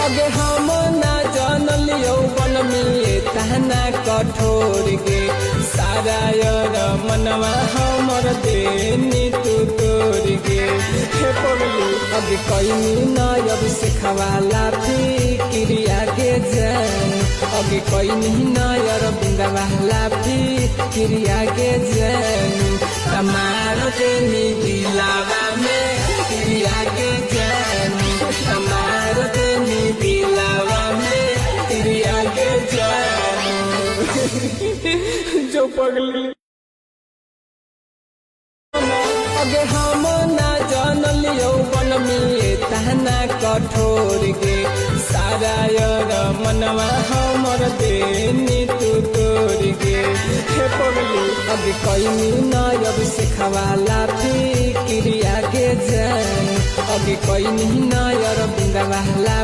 अगे हम ना जानल यौवन में तहना कठोर गे सारा यार मनवा हमर देनी तू तोड़ गे हे पगली अगे कईनी ना अब सिखवाला फिक्रिया के जान अगे कईनी ना यार बिंदवाला फिक्रिया के जान तमार देनी दिलावा में क्रिया के जान तमार देनी दिलावा में क्रिया के जान जो पगली अगे हम ना जानल यौवन में तहना कठोर गे सारा यार मनवा हमर देनी तू तोड़ गे हे पगली अगे कईनी ना अब सिखवाला फिक्रिया के जान अगे कईनी ना यार बिंदवाला